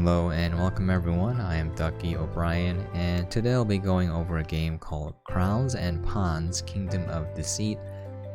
Hello and welcome everyone, I am Ducky Obrien, and today I'll be going over a game called Crowns and Pawns Kingdom of Deceit.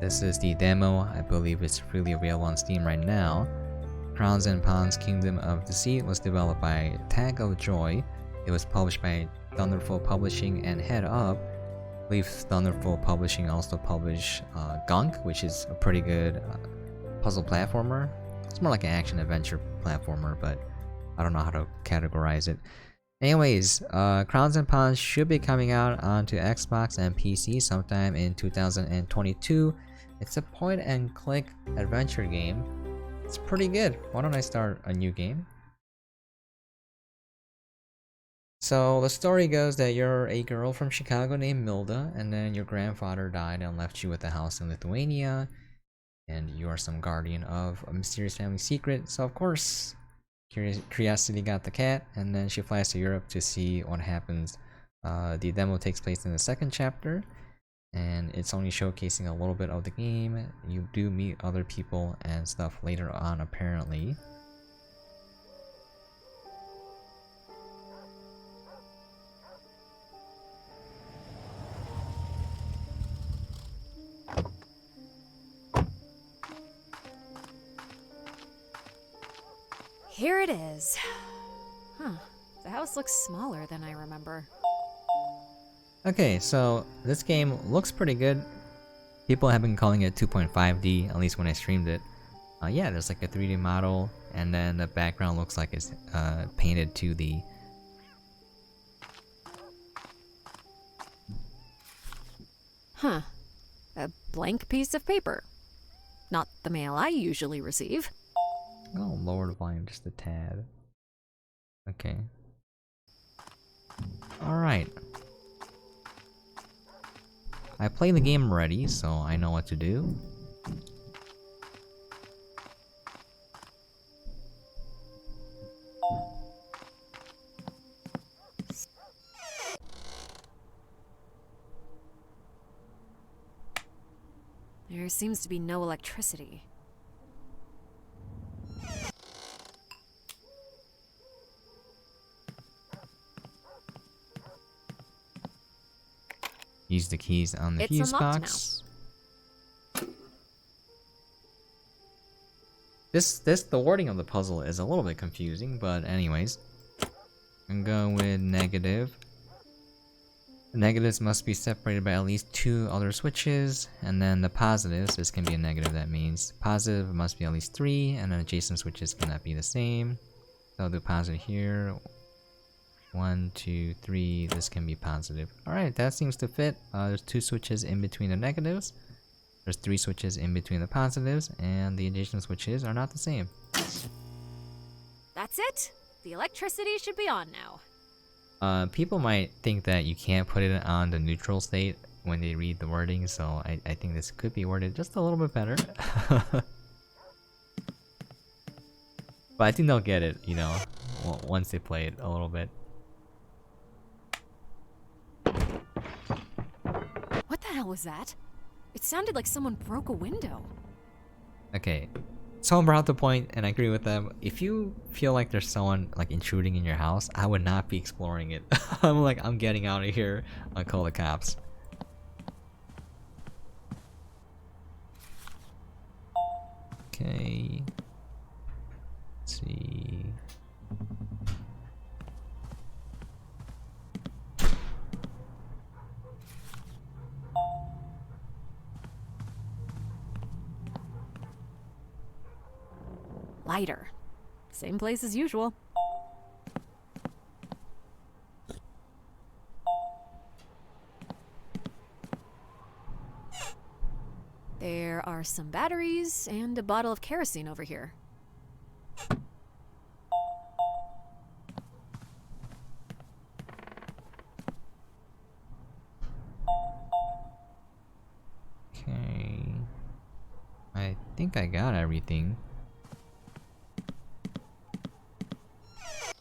This is the demo, I believe it's freely available on Steam right now. Crowns and Pawns Kingdom of Deceit was developed by Tag of Joy. It was published by Thunderful Publishing and Headup. I believe Thunderful Publishing also published Gunk, which is a pretty good puzzle platformer. It's more like an action-adventure platformer, but I don't know how to categorize it. Anyways, Crowns and Pawns should be coming out onto Xbox and PC sometime in 2022. It's a point-and-click adventure game. It's pretty good. Why don't I start a new game? So the story goes that you're a girl from Chicago named Milda, and then your grandfather died and left you with a house in Lithuania, and you are some guardian of a mysterious family secret. So of course, curiosity got the cat, and then she flies to Europe to see what happens. The demo takes place in the second chapter, and it's only showcasing a little bit of the game. You do meet other people and stuff later on, apparently. Here it is. Huh. The house looks smaller than I remember. Okay, so this game looks pretty good. People have been calling it 2.5D, at least when I streamed it. Yeah, there's like a 3D model, and then the background looks like it's painted 2D. Huh. A blank piece of paper. Not the mail I usually receive. Oh, lower the volume just a tad. Okay. Alright. I played the game already, so I know what to do. There seems to be no electricity. Use the keys on the fuse box. The wording of the puzzle is a little bit confusing, but anyways. I'm going with negative. The negatives must be separated by at least 2 other switches, and then the positives, this can be a negative, that means positive must be at least 3, and then adjacent switches cannot be the same. So I'll do positive here. 1, 2, 3, this can be positive. Alright, that seems to fit. There's 2 switches in between the negatives. There's 3 switches in between the positives, and the adjacent switches are not the same. That's it? The electricity should be on now. People might think that you can't put it on the neutral state when they read the wording, so I think this could be worded just a little bit better. But I think they'll get it, you know, once they play it a little bit. What the hell was that? It sounded like someone broke a window. Okay, someone brought the point, and I agree with them. If you feel like there's someone like intruding in your house, I would not be exploring it. I'm getting out of here. I'll call the cops. Okay. Let's see. Lighter. Same place as usual. There are some batteries and a bottle of kerosene over here. Okay. I think I got everything.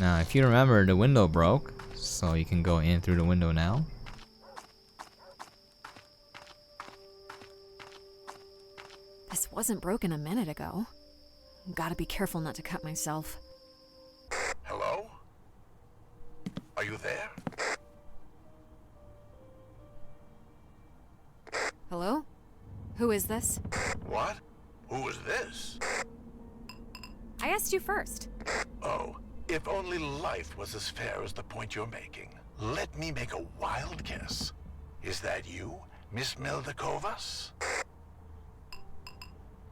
Now, if you remember, the window broke, so you can go in through the window now. This wasn't broken a minute ago. Gotta be careful not to cut myself. Hello? you there? Hello? Who is this? What? Who is this? I asked you first. Oh, if only life was as fair as the point you're making. Let me make a wild guess. Is that you, Miss Milda Kovas?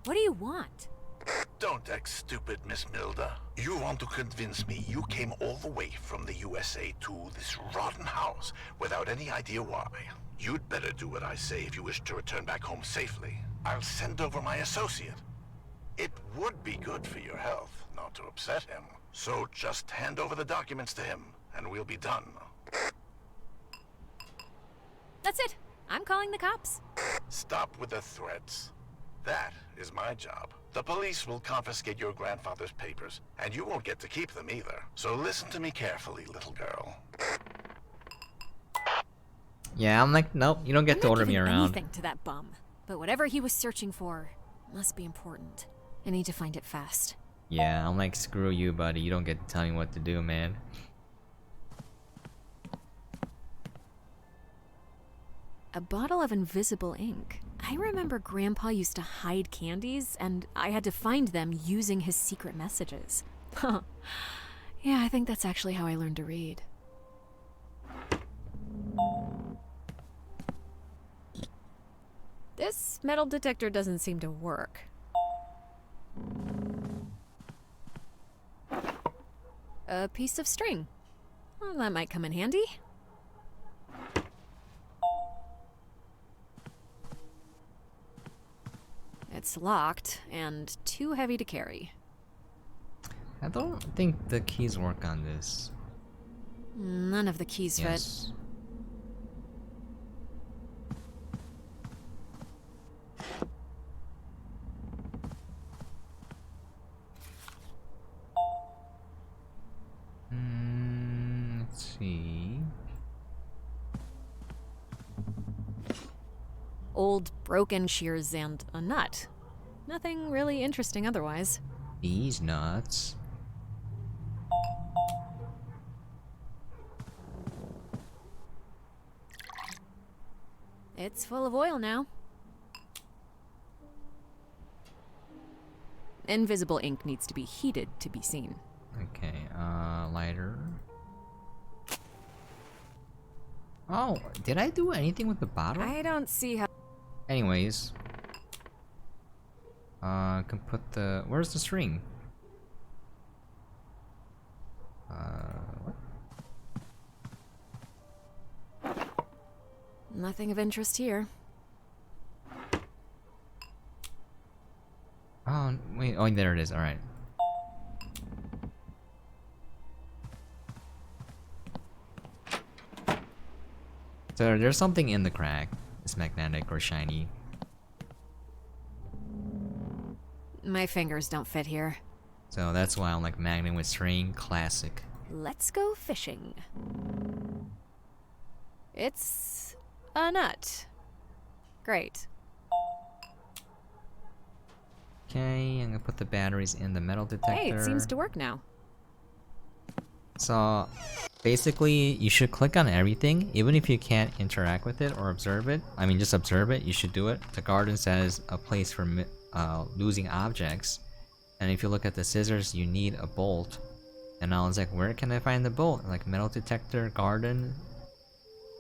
What do you want? Don't act stupid, Miss Milda. You want to convince me you came all the way from the USA to this rotten house without any idea why. You'd better do what I say if you wish to return back home safely. I'll send over my associate. It would be good for your health not to upset him. So just hand over the documents to him, and we'll be done. That's it. I'm calling the cops. Stop with the threats. That is my job. The police will confiscate your grandfather's papers, and you won't get to keep them either. So listen to me carefully, little girl. Yeah, I'm like, nope, you don't get to order me around. Anything to that bum. But whatever he was searching for must be important. I need to find it fast. Yeah, I'm like, screw you, buddy. You don't get to tell me what to do, man. A bottle of invisible ink. I remember Grandpa used to hide candies, and I had to find them using his secret messages. Huh. Yeah, I think that's actually how I learned to read. This metal detector doesn't seem to work. A piece of string. Well, that might come in handy. It's locked and too heavy to carry. I don't think the keys work on this. None of the keys Yes. Let's see. Old broken shears and a nut. Nothing really interesting otherwise. These nuts. It's full of oil now. Invisible ink needs to be heated to be seen. Okay, lighter. Oh, did I do anything with the bottle? I don't see how. Anyways. Can put the... Where's the string? What? Nothing of interest here. Oh, wait. Oh, there it is. Alright. So there's something in the crack. It's magnetic or shiny. My fingers don't fit here. So that's why I'm like magnet with string. Classic. Let's go fishing. It's a nut. Great. Okay, I'm gonna put the batteries in the metal detector. Hey, it seems to work now. So basically, you should click on everything, even if you can't interact with it or observe it. I mean, just observe it. You should do it. The garden says a place for losing objects, and if you look at the scissors, you need a bolt. And I was like, where can I find the bolt? Like metal detector, garden,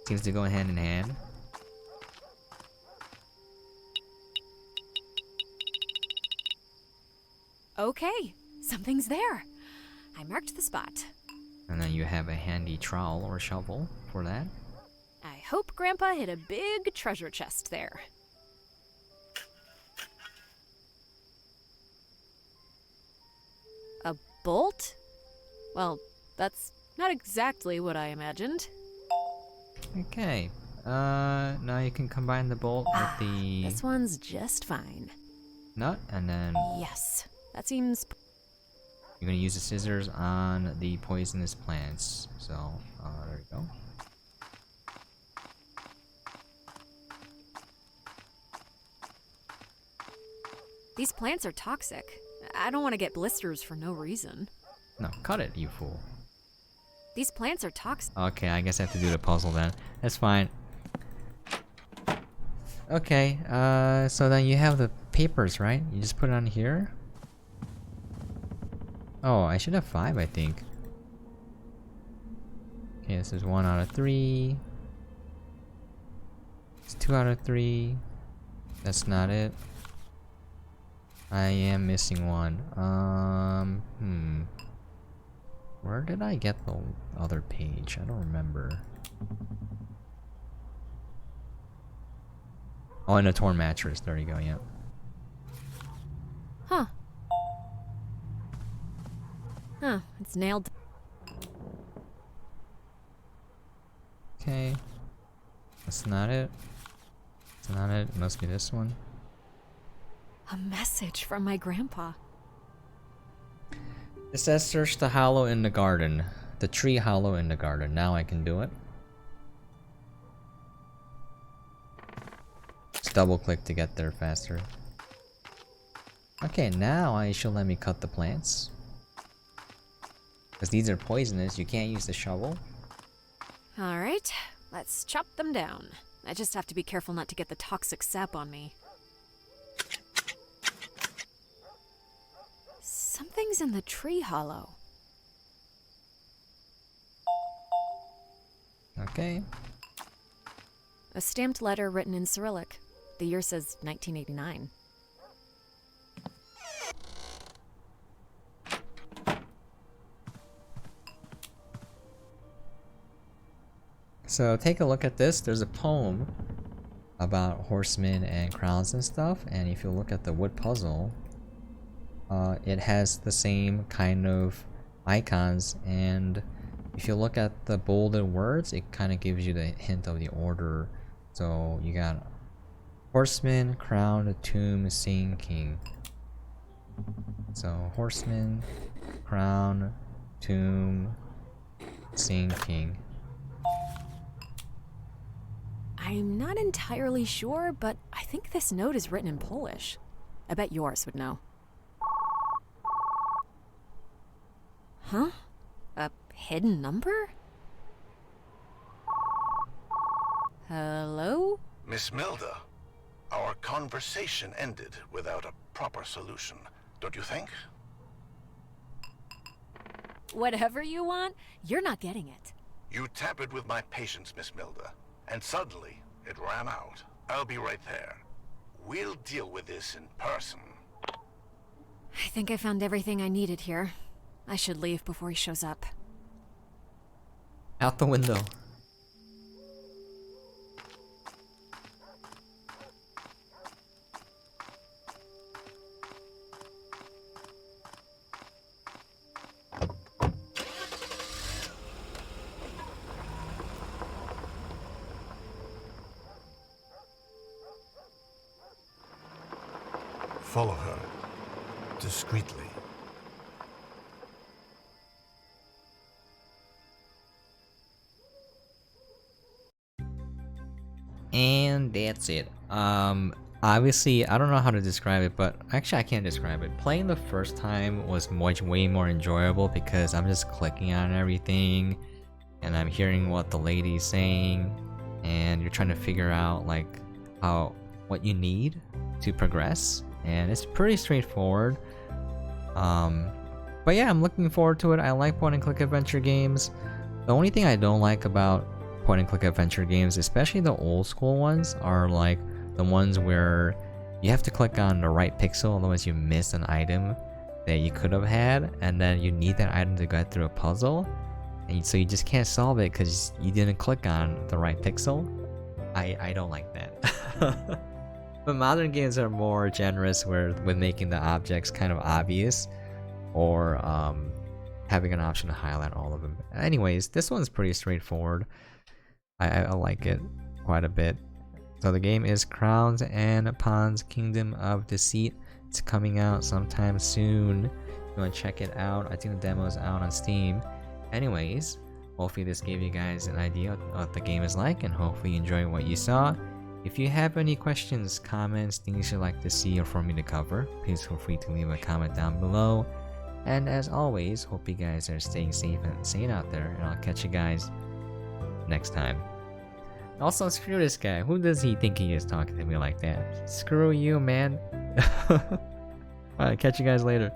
seems to go hand in hand. Okay, something's there. I marked the spot. And then you have a handy trowel or shovel for that. I hope Grandpa hid a big treasure chest there. A bolt? Well, that's not exactly what I imagined. Okay. Now you can combine the bolt with the This one's just fine. nut, and then Yes, that seems... you're gonna use the scissors on the poisonous plants. So, there you go. These plants are toxic. I don't want to get blisters for no reason. No, cut it, you fool. These plants are toxic. Okay, I guess I have to do the puzzle then. That's fine. Okay, so then you have the papers, right? You just put it on here? Oh, I should have 5, I think. Okay, this is 1 out of 3. It's 2 out of 3. That's not it. I am missing 1. Where did I get the other page? I don't remember. Oh, and a torn mattress. There you go, yeah. Huh. Huh, it's nailed. Okay. That's not it. That's not it. It must be this one. A message from my grandpa. It says search the hollow in the garden. The tree hollow in the garden. Now I can do it. Just double click to get there faster. Okay, now it should let me cut the plants. Because these are poisonous, you can't use the shovel. Alright, let's chop them down. I just have to be careful not to get the toxic sap on me. Something's in the tree hollow. Okay. A stamped letter written in Cyrillic. The year says 1989. So take a look at this. There's a poem about horsemen and crowns and stuff. And if you look at the wood puzzle, it has the same kind of icons. And if you look at the bolded words, it kind of gives you the hint of the order. So you got horseman, crown, tomb, sing, king. So horseman, crown, tomb, sing, king. I'm not entirely sure, but I think this note is written in Polish. I bet yours would know. Huh? A hidden number? Hello? Miss Milda, our conversation ended without a proper solution, don't you think? Whatever you want, you're not getting it. You tampered with my patience, Miss Milda, and suddenly it ran out. I'll be right there. We'll deal with this in person. I think I found everything I needed here. I should leave before he shows up. Out the window. Follow her discreetly. And that's it. Obviously, I don't know how to describe it, but actually I can't describe it. Playing the first time was way more enjoyable because I'm just clicking on everything and I'm hearing what the lady's saying and you're trying to figure out like what you need to progress, and it's pretty straightforward. But yeah, I'm looking forward to it. I like point and click adventure games. The only thing I don't like about point and click adventure games, especially the old school ones, are like the ones where you have to click on the right pixel, otherwise you miss an item that you could have had, and then you need that item to get through a puzzle, and so you just can't solve it because you didn't click on the right pixel. I don't like that. But modern games are more generous with making the objects kind of obvious, or having an option to highlight all of them. Anyways, this one's pretty straightforward. I like it quite a bit. So the game is Crowns and Pawns Kingdom of Deceit. It's coming out sometime soon. If you want to check it out, I think the demo is out on Steam. Anyways, hopefully this gave you guys an idea of what the game is like, and hopefully you enjoyed what you saw. If you have any questions, comments, things you'd like to see or for me to cover, please feel free to leave a comment down below. And as always, hope you guys are staying safe and sane out there, and I'll catch you guys next time. Also, screw this guy. Who does he think he is talking to me like that? Screw you, man. Alright, catch you guys later.